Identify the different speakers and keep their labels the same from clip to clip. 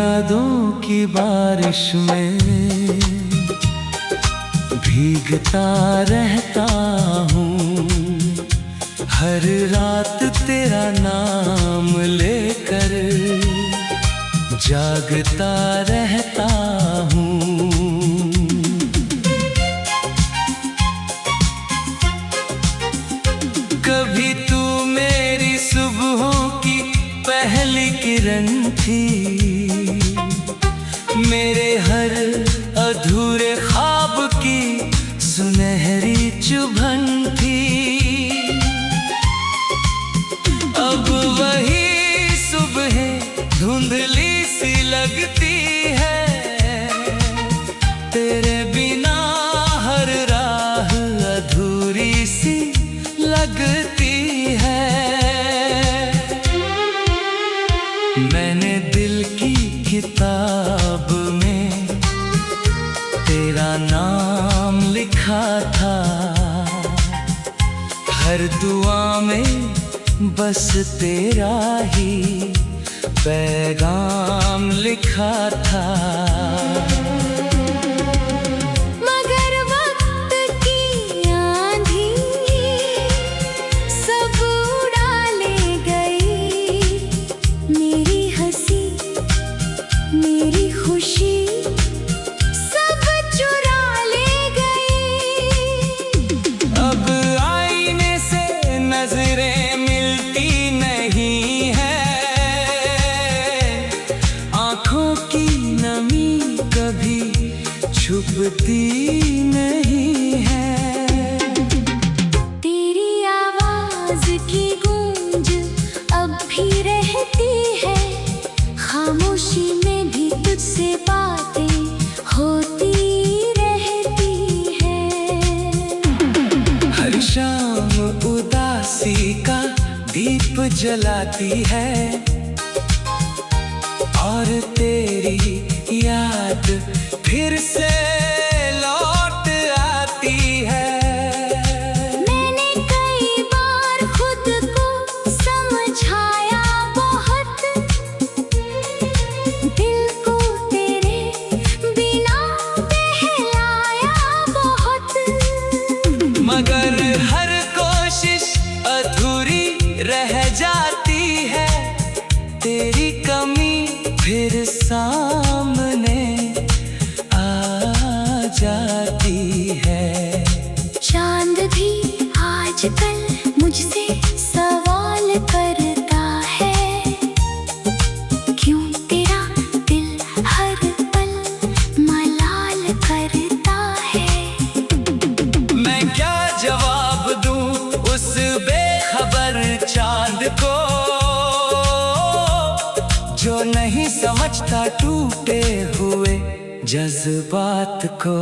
Speaker 1: यादों की बारिश में भीगता रहता हूँ। हर रात तेरा नाम लेकर जागता रहता हूँ। कभी तू मेरी सुबहों की पहली किरण थी, मेरे हर अधूरे ख्वाब की सुनहरी चुभन थी। अब वही सुबह धुंधली सी लगती है, तेरे बिना हर राह अधूरी सी लगती है। मैंने दिल की किताब में तेरा नाम लिखा था, हर दुआ में बस तेरा ही पैगाम लिखा था।
Speaker 2: मगर वक्त की आंधी सब उड़ा ले गई, मेरी हंसी मेरी खुशी सब चुरा ले गई।
Speaker 1: अब आईने से नजरें मिलती नहीं है, आँखों की नमी कभी छुपती नहीं है।
Speaker 2: तेरी आवाज की गूंज अब भी रहती है, खामोशी में भी तुझसे बातें होती रहती है।
Speaker 1: हर शाम उदासी का दीप जलाती है और तेरी याद फिर से लौट आती है।
Speaker 2: मैंने कई बार खुद को समझाया बहुत, दिल को तेरे बिना बहलाया बहुत।
Speaker 1: मगर हर कोशिश अधूरी रह जाती है, तेरी कमी फिर सामने आ जाती है।
Speaker 2: चांद भी आजकल मुझसे सवाल करता है, क्यों तेरा दिल हर पल मलाल करता है।
Speaker 1: मैं क्या जवाब दूं उस बेखबर चांद को, जो नहीं समझता टूटे हुए जज्बात को।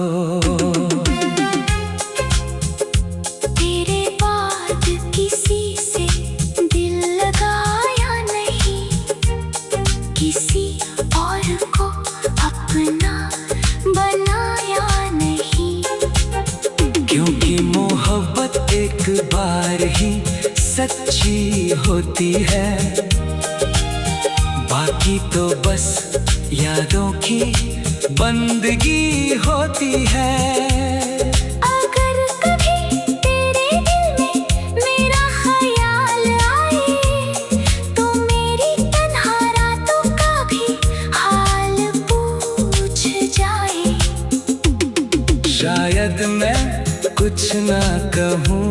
Speaker 2: तेरे बाद किसी से दिल लगाया नहीं, किसी और को अपना बनाया नहीं।
Speaker 1: क्योंकि मोहब्बत एक बार ही सच्ची होती है, बाकी तो बस यादों की बंदगी होती है।
Speaker 2: अगर कभी तेरे दिल में मेरा ख्याल आए, तो मेरी तन्हा रातों का भी हाल पूछ जाए।
Speaker 1: शायद मैं कुछ ना कहूँ,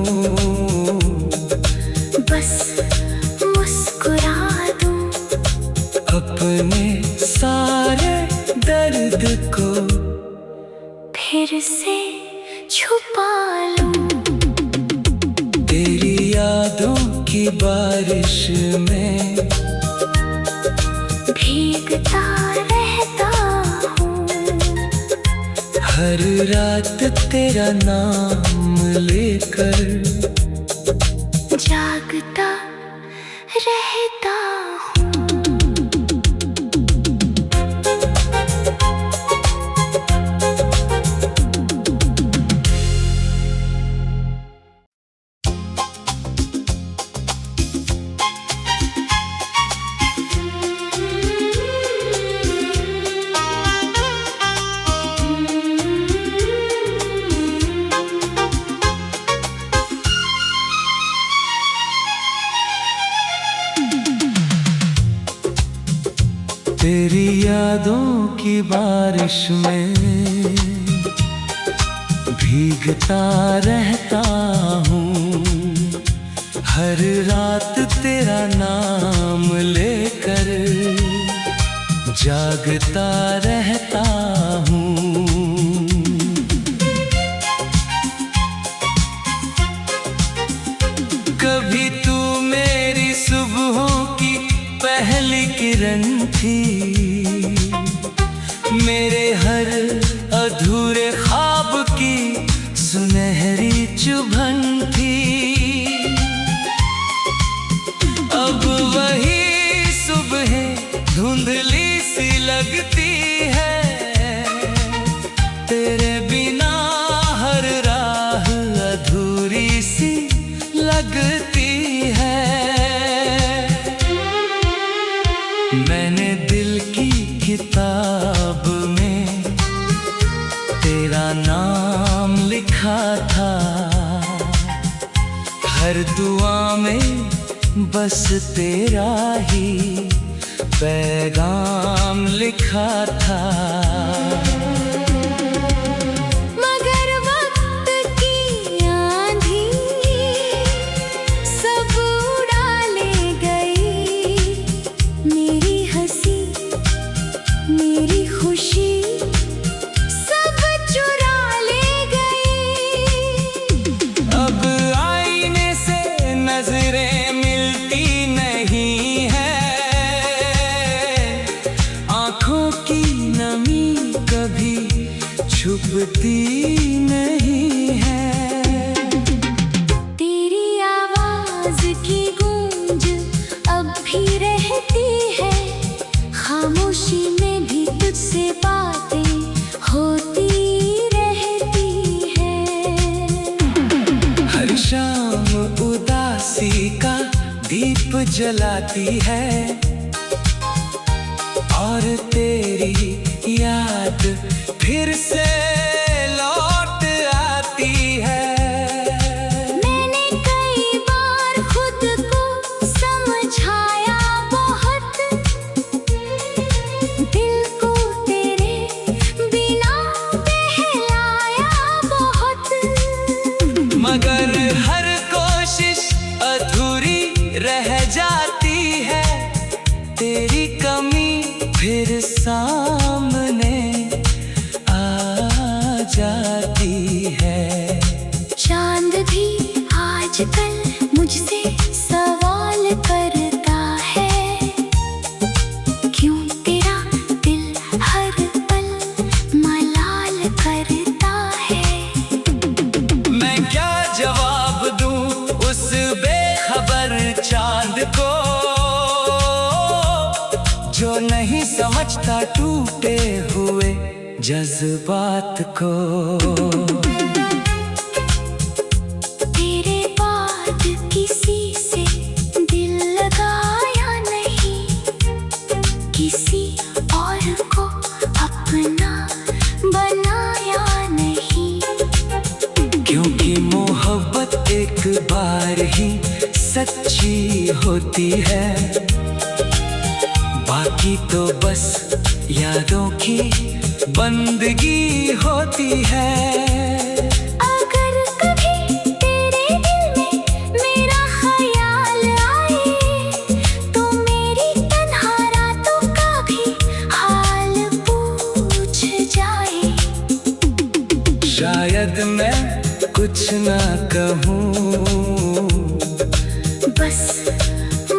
Speaker 2: बस मुस्कुरा दूं,
Speaker 1: अपने सारे दर्द को
Speaker 2: फिर से छुपा लूं।
Speaker 1: तेरी यादों की बारिश में
Speaker 2: भीगता रहता हूँ।
Speaker 1: हर रात तेरा नाम लेकर
Speaker 2: जागता रहता हूँ।
Speaker 1: यादों की बारिश में भीगता रहता हूँ। हर रात तेरा नाम लेकर जागता रहता हूँ। कभी तू मेरी सुबहों की पहली किरण थी, मेरे हर अधूरे ख्वाब की सुनहरी चुभन थी। अब वही सुबहें धुंधली सी लगती है, तेरे बिना हर राह अधूरी सी लगती है। मैंने दिल की किताब में तेरा नाम लिखा था, हर दुआ में बस तेरा ही पैगाम लिखा था।
Speaker 2: मगर वक्त की आंधी सब उड़ा ले गई, मेरी हंसी मेरी खुशी सब चुरा ले गई।
Speaker 1: अब आईने से नजरें मिलती नहीं है, आँखों की नमी कभी छुपती नहीं है।
Speaker 2: तेरी आवाज की गूंज अब भी रहती है, खामोशी में भी तुझसे बातें होती रहती है।
Speaker 1: हर शाम उदासी का दीप जलाती है और तेरी याद फिर से लौट आती है।
Speaker 2: मैंने कई बार खुद को समझाया बहुत, दिल को तेरे बिना बहलाया बहुत।
Speaker 1: मगर हर कोशिश अधूरी रह जाती है, तेरी कमी फिर सामने आ जाती है।
Speaker 2: चांद भी आजकल मुझसे सवाल करता है, क्यों तेरा दिल हर पल मलाल करता है।
Speaker 1: मैं क्या जवाब दूं उस बेखबर चांद को, जो नहीं समझता टूटे हुए जज्बात को।
Speaker 2: तेरे बाद किसी से दिल लगाया नहीं, किसी और को अपना बनाया नहीं।
Speaker 1: क्योंकि मोहब्बत एक बार ही सच्ची होती है, बाकी तो बस यादों की बंदगी होती है।
Speaker 2: अगर कभी तेरे दिल में मेरा ख्याल आए, तो मेरी तन्हा रातों का भी हाल पूछ जाए।
Speaker 1: शायद मैं कुछ ना कहूँ,
Speaker 2: बस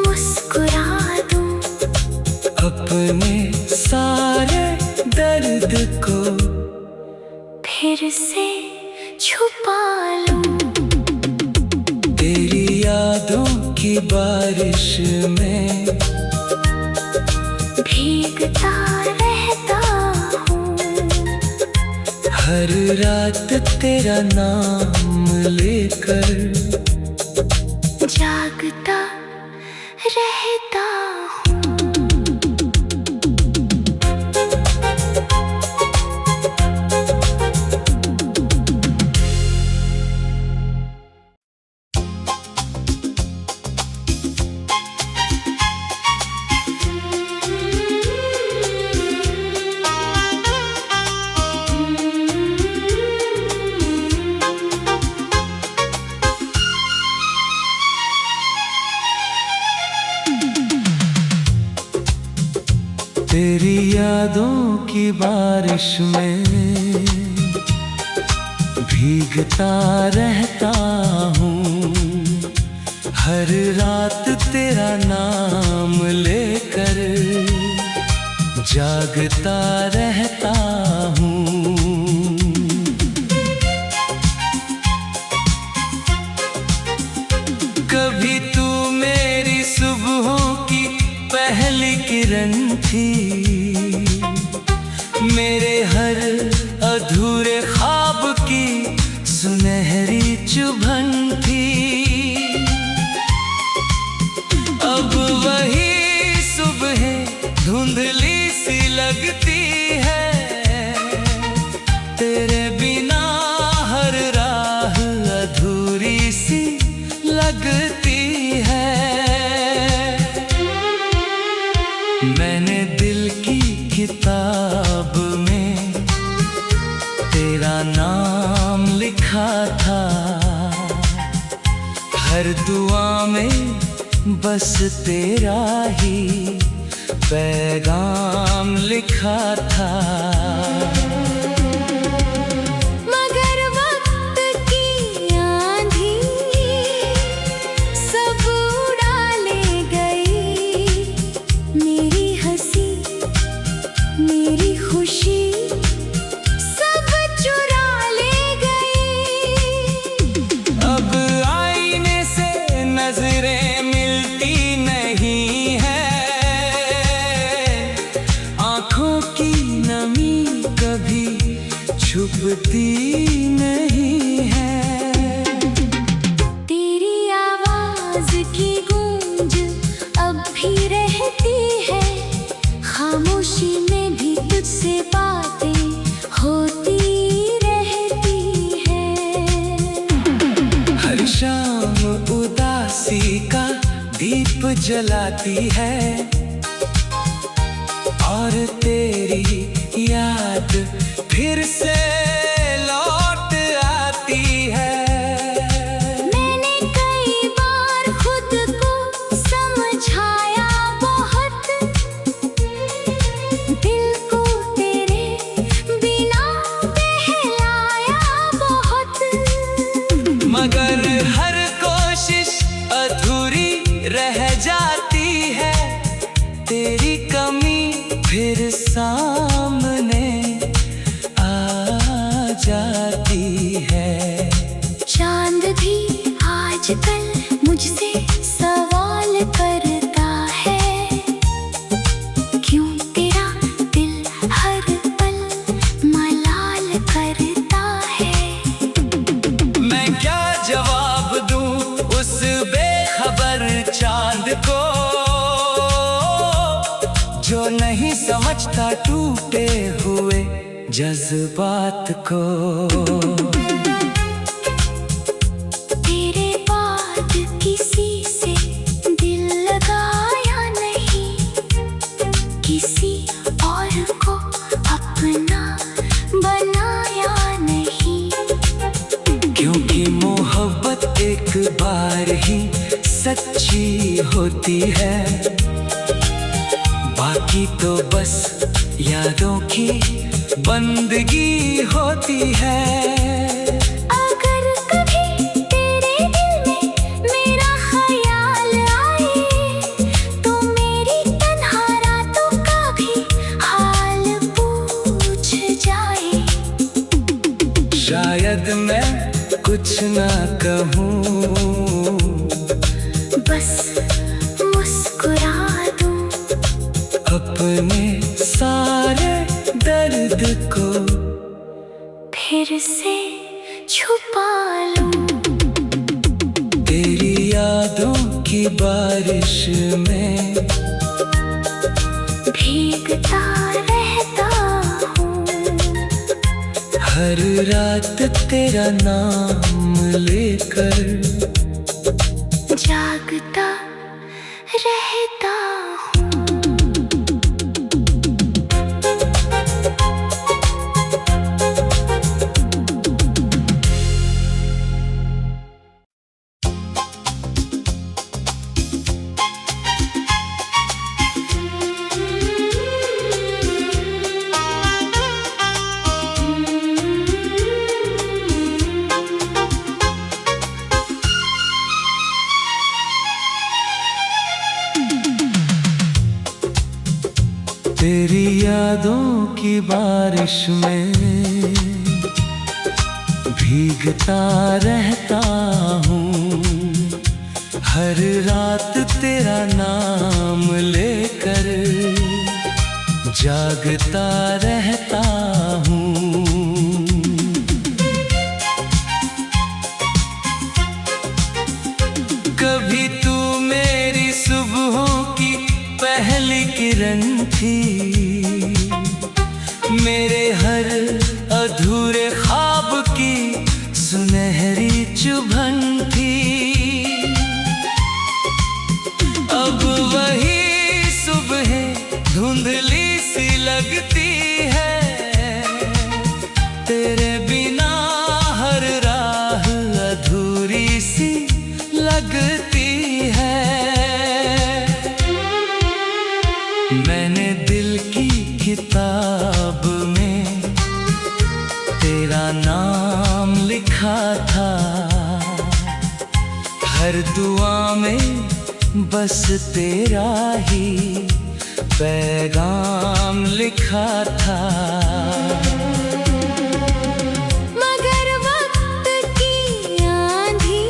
Speaker 2: मुस्कुरा दूं,
Speaker 1: अपने सारे दर्द को
Speaker 2: फिर से छुपा लूं।
Speaker 1: तेरी यादों की बारिश में
Speaker 2: भीगता रहता हूँ।
Speaker 1: हर रात तेरा नाम लेकर
Speaker 2: जागता रहता हूँ।
Speaker 1: यादों की बारिश में भीगता रहता हूँ। हर रात तेरा नाम लेकर जागता रहता हूँ। कभी तू मेरी सुबहों की पहली किरण थी, मेरे हर अधूरे ख्वाब की सुनहरी चुभन थी। अब वही सुबह धुंधली सी लगती है, तेरे बिना हर राह अधूरी सी लगती है। मैंने दिल की किताब में तेरा नाम लिखा था, हर दुआ में बस तेरा ही पैगाम लिखा था।
Speaker 2: मगर वक्त की आंधी सब उड़ा ले गई, मेरी हंसी मेरी खुशी सब चुरा ले गई।
Speaker 1: अब आईने से नजरें मिलती नहीं है, आँखों की नमी कभी छुपती नहीं है।
Speaker 2: तेरी आवाज की गूंज अब भी रहती है, खामोशी में भी तुझसे बातें होती रहती है।
Speaker 1: हर शाम उदासी का दीप जलाती है और तेरी याद फिर से लौट आती है।
Speaker 2: मैंने कई बार खुद को समझाया बहुत, दिल को तेरे बिना बहलाया बहुत।
Speaker 1: मगर हर कोशिश अधूरी रह जाती है, तेरी कमी फिर सामने आ जाती है।
Speaker 2: चांद भी आजकल मुझसे सवाल करता है, क्यों तेरा दिल हर पल मलाल करता है।
Speaker 1: मैं क्या जवाब दूं उस बेखबर चांद को, जो नहीं समझता टूटे हुए जज्बात को।
Speaker 2: तेरे बाद किसी से दिल लगाया नहीं, किसी और को अपना बनाया नहीं।
Speaker 1: क्योंकि मोहब्बत एक बार ही सच्ची होती है, बाकी तो बस यादों की बंदगी होती है।
Speaker 2: अगर कभी तेरे दिल में मेरा ख्याल आए, तो मेरी तन्हा रातों का भी हाल पूछ जाए।
Speaker 1: शायद मैं कुछ ना कहूँ,
Speaker 2: बस मुस्कुरा दूं,
Speaker 1: अपने सारे दर्द को
Speaker 2: फिर से छुपा लूं।
Speaker 1: तेरी यादों की बारिश में
Speaker 2: भीगता रहता हूँ।
Speaker 1: हर रात तेरा नाम लेकर
Speaker 2: जागता रहता हूँ।
Speaker 1: तेरी यादों की बारिश में भीगता रहता हूँ। हर रात तेरा नाम लेकर जागता रहता हूँ। कभी तू मेरी सुबहों की पहली किरण थी, मेरे हर अधूरे ख्वाब की सुनहरी चुभन थी। अब वही सुबह धुंधली सी लगती है, तेरे बिना हर राह अधूरी सी लगती है। मैंने दिल की किताब में तेरा नाम लिखा था, हर दुआ में बस तेरा ही पैगाम लिखा था।
Speaker 2: मगर वक्त की आंधी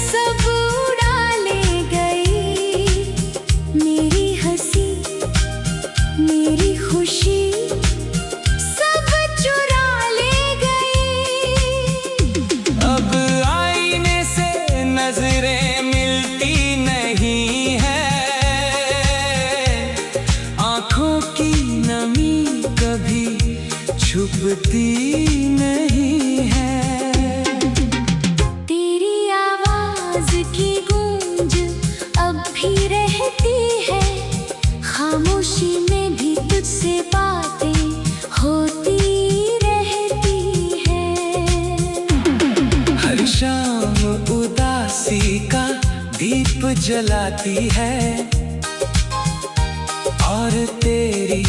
Speaker 2: सब उड़ा ले गई, मेरी हंसी मेरी खुशी सब चुरा ले गई।
Speaker 1: अब आईने से नजरें मिलती नहीं है, आँखों की नमी कभी छुपती नहीं है।
Speaker 2: तेरी आवाज की गूंज अब भी रहती है, खामोशी में भी तुझसे बातें होती रहती है।
Speaker 1: हर शाम उदासी का दीप जलाती है और तेरी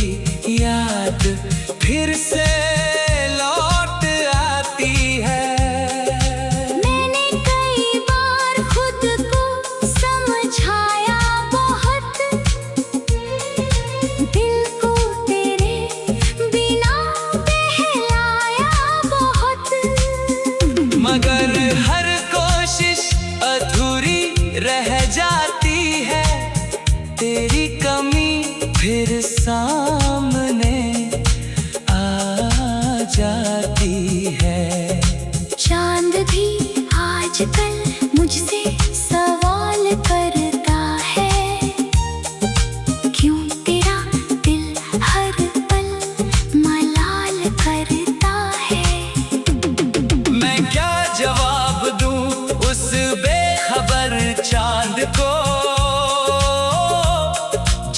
Speaker 1: याद फिर से लौट आती है।
Speaker 2: मैंने कई बार खुद को समझाया बहुत, दिल को तेरे बिना बहलाया बहुत।
Speaker 1: मगर हर कोशिश अधूरी रह जाती है, तेरी कमी फिर सामने आ जाती है।
Speaker 2: चांद भी आजकल मुझसे सवाल करता है, क्यों तेरा दिल हर पल मलाल करता है।
Speaker 1: मैं क्या जवाब दूं उस बेखबर चांद को,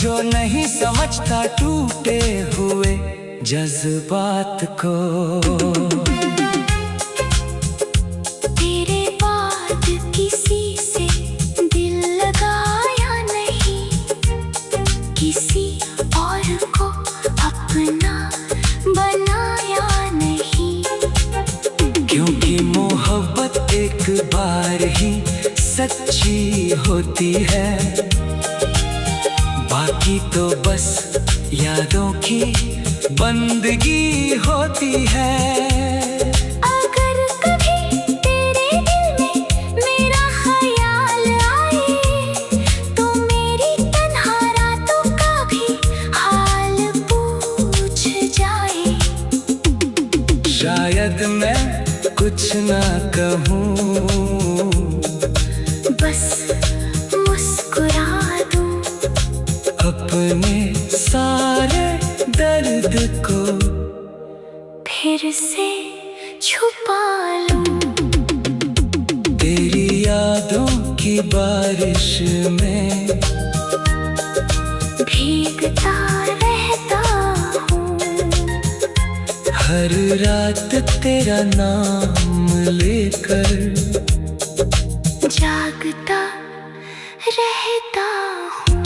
Speaker 1: जो नहीं समझता टूटे हुए जज्बात को।
Speaker 2: तेरे बाद किसी से दिल लगाया नहीं, किसी और को अपना बनाया नहीं।
Speaker 1: क्योंकि मोहब्बत एक बार ही सच्ची होती है, बाकी तो बस यादों की बंदगी होती है।
Speaker 2: अगर कभी तेरे दिल में मेरा ख्याल आए, तो मेरी तन्हा रातों का भी हाल पूछ जाए।
Speaker 1: शायद मैं कुछ ना कहूँ,
Speaker 2: बस मुस्कुरा दूं,
Speaker 1: अपने सारे दर्द को
Speaker 2: फिर से छुपा लूं।
Speaker 1: तेरी यादों की बारिश में
Speaker 2: भीगता रहता हूँ।
Speaker 1: हर रात तेरा नाम लेकर
Speaker 2: जागता रहता हूँ।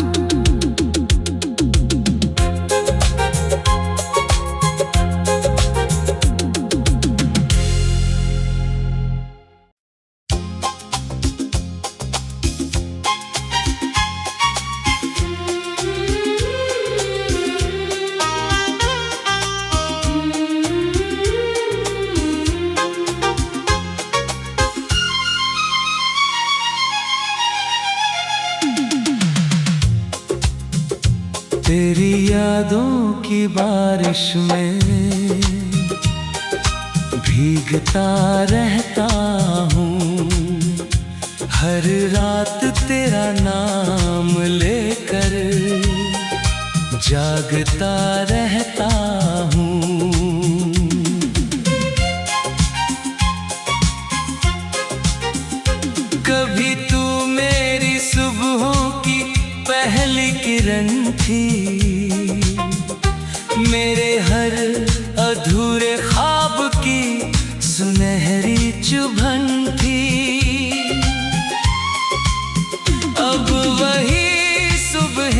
Speaker 1: यादों की बारिश में भीगता रहता हूँ। हर रात तेरा नाम लेकर जागता रहता हूँ। कभी तू मेरी सुबहों की पहली किरण थी, मेरे हर अधूरे ख्वाब की सुनहरी चुभन थी। अब वही सुबह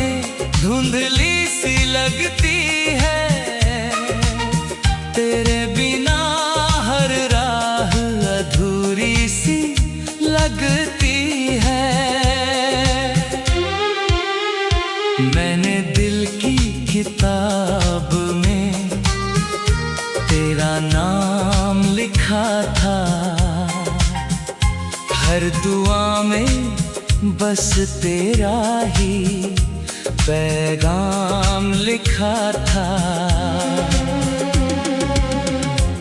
Speaker 1: धुंधली सी लगती है, तेरे बिना हर राह अधूरी सी लगती है। मैंने दिल की किताब में तेरा नाम लिखा था, हर दुआ में बस तेरा ही पैगाम लिखा था।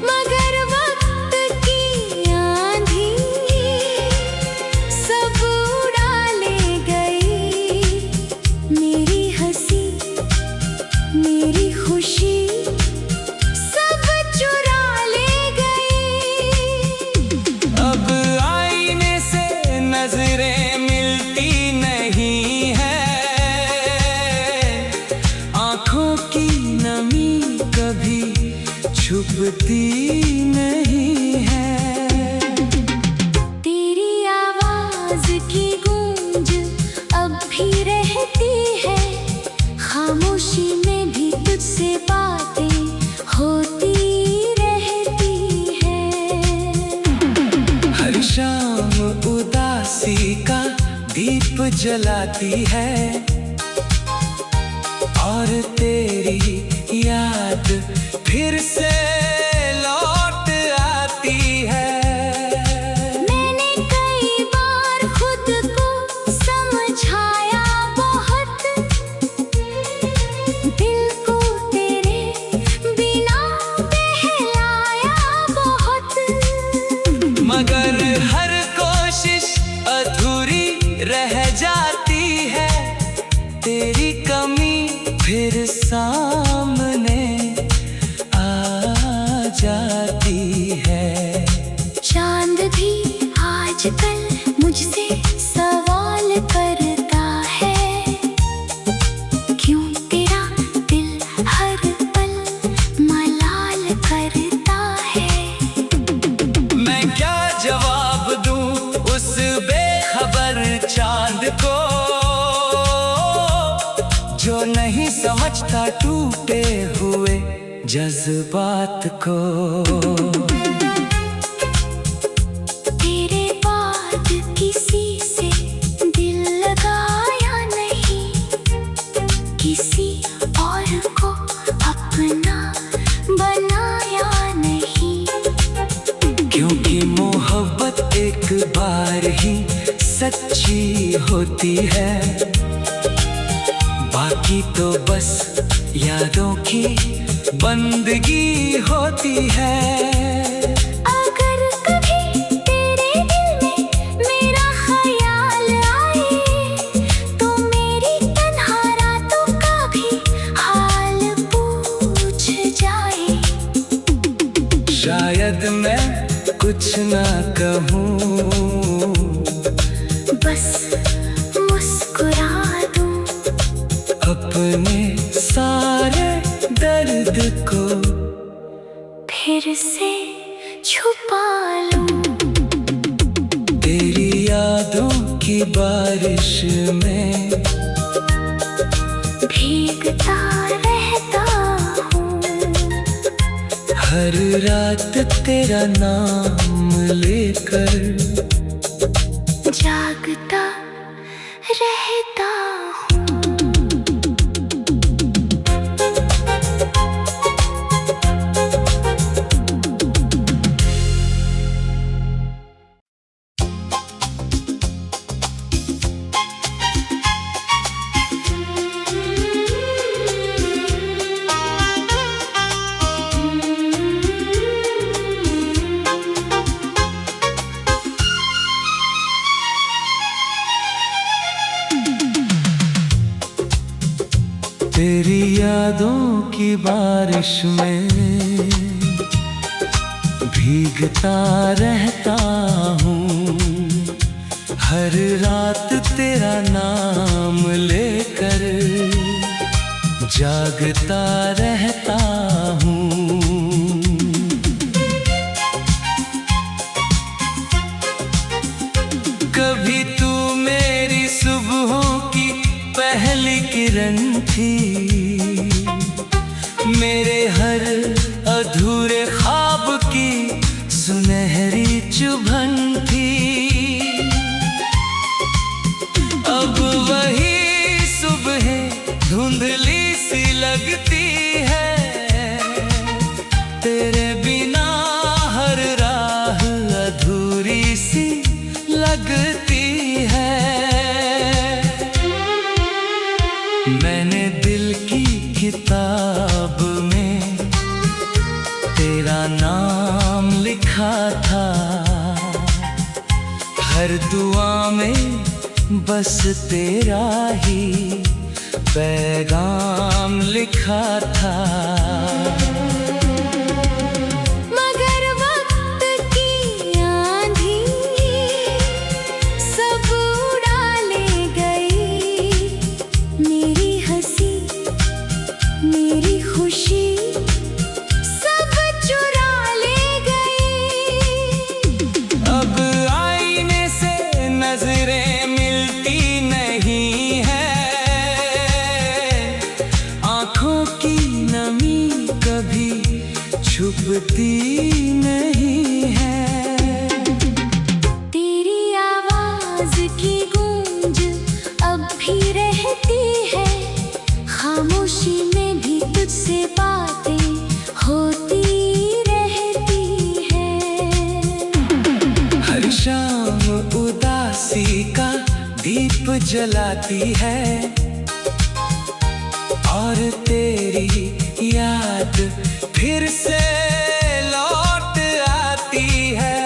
Speaker 2: मगर वक्त की आंधी सब उड़ा ले गई, मेरी हंसी मेरी खुशी सब चुरा ले गई।
Speaker 1: अब आईने से नजरें मिलती नहीं है, आँखों की नमी कभी छुपती नहीं है।
Speaker 2: तेरी आवाज की गूंज अब भी रहती है, खामोशी में भी तुझसे बातें होती रहती है।
Speaker 1: हर शाम उदासी का दीप जलाती है और तेरी याद फिर से लौट आती है।
Speaker 2: मैंने कई बार खुद को समझाया बहुत, दिल को तेरे बिना बहलाया बहुत।
Speaker 1: मगर हर कोशिश अधूरी रह जाती है, तेरी कमी फिर सामने आ जाती है।
Speaker 2: चांद भी आजकल मुझसे सवाल करता है, क्यों तेरा दिल हर पल मलाल करता है।
Speaker 1: मैं क्या जवाब दूं उस बेखबर चांद को, जो नहीं समझता टूटे हुए जज्बात को।
Speaker 2: तेरे बाद किसी से दिल लगाया नहीं, किसी और को अपना बनाया नहीं।
Speaker 1: क्योंकि मोहब्बत एक बार ही सच्ची होती है, बाकी तो बस यादों की बंदगी होती है।
Speaker 2: अगर कभी तेरे दिल में मेरा ख्याल आए, तो मेरी तन्हा रातों का भी हाल पूछ जाए।
Speaker 1: शायद मैं कुछ ना कहूँ,
Speaker 2: बस मुस्कुरा दूं
Speaker 1: अपने सारे दर्द को
Speaker 2: फिर से छुपा लूं।
Speaker 1: तेरी यादों की बारिश में
Speaker 2: भीगता रहता हूँ।
Speaker 1: हर रात तेरा नाम लेकर
Speaker 2: जागता रहता हूँ।
Speaker 1: यादों की बारिश में भीगता रहता हूँ। हर रात तेरा नाम लेकर जागता रहता हूँ। कभी तू मेरी सुबहों की पहली किरण थी, मेरे हर अधूरे ख्वाब की सुनहरी चुभन थी। अब वही सुबह धुंधली सी लगती है, तेरे बिना हर राह अधूरी सी लगती है। मैंने दिल की किताब में तेरा नाम लिखा था, हर दुआ में बस तेरा ही पैगाम लिखा था।
Speaker 2: मगर वक्त की आंधी सब उड़ा ले गई, मेरी हंसी मेरी खुशी सब चुरा ले गई।
Speaker 1: अब आईने से नजरें मिलती नहीं है, आँखों की नमी कभी छुपती नहीं है।
Speaker 2: तेरी आवाज की गूंज अब भी रहती है, खामोशी में भी तुझसे बातें होती रहती है।
Speaker 1: हर शाम उदासी का दीप जलाती है, और तेरी याद फिर से लौट आती है।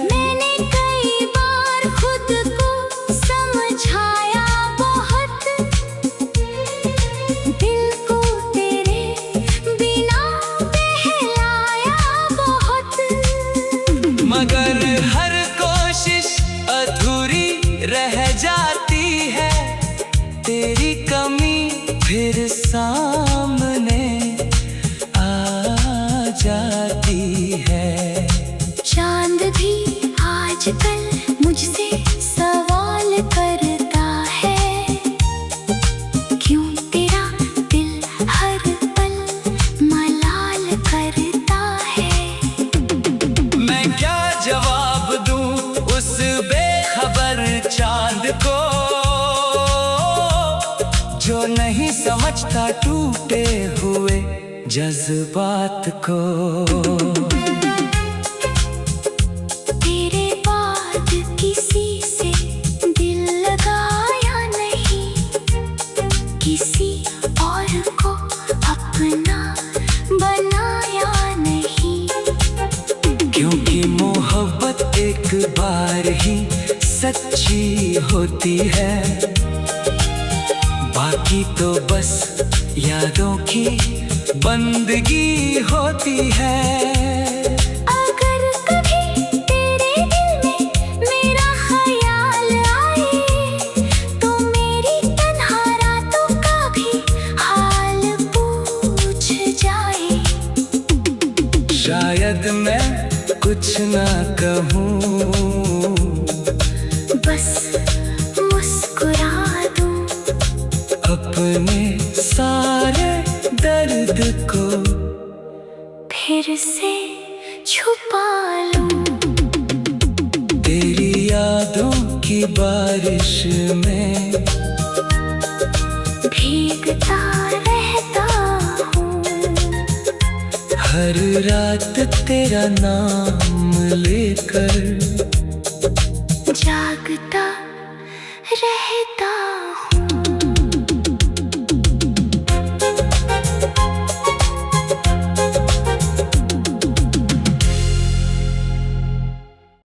Speaker 2: मैंने कई बार खुद को समझाया बहुत, दिल को तेरे बिना बहलाया बहुत।
Speaker 1: मगर हर कोशिश अधूरी रह जाती है, तेरी कमी फिर सामने आ जाती है।
Speaker 2: चांद भी आजकल मुझसे सवाल करता है, क्यों तेरा दिल हर पल मलाल करता है।
Speaker 1: मैं क्या जवाब दूं उस बेखबर चांद को, जो नहीं समझता टूटे हुए जज्बात को।
Speaker 2: तेरे बाद किसी से दिल लगाया नहीं, किसी और को अपना बनाया नहीं।
Speaker 1: क्योंकि मोहब्बत एक बार ही सच्ची होती है, बाकी तो बस यादों की बंदगी होती है।
Speaker 2: अगर कभी तेरे दिल में मेरा ख्याल आए, तो मेरी तन्हा रातों का भी हाल पूछ जाए।
Speaker 1: शायद मैं कुछ ना कहूँ,
Speaker 2: बस मुस्कुरा दूं
Speaker 1: अपने सारे दर्द को
Speaker 2: फिर से छुपा लूं।
Speaker 1: तेरी यादों की बारिश में
Speaker 2: भीगता रहता हूँ।
Speaker 1: हर रात तेरा नाम लेकर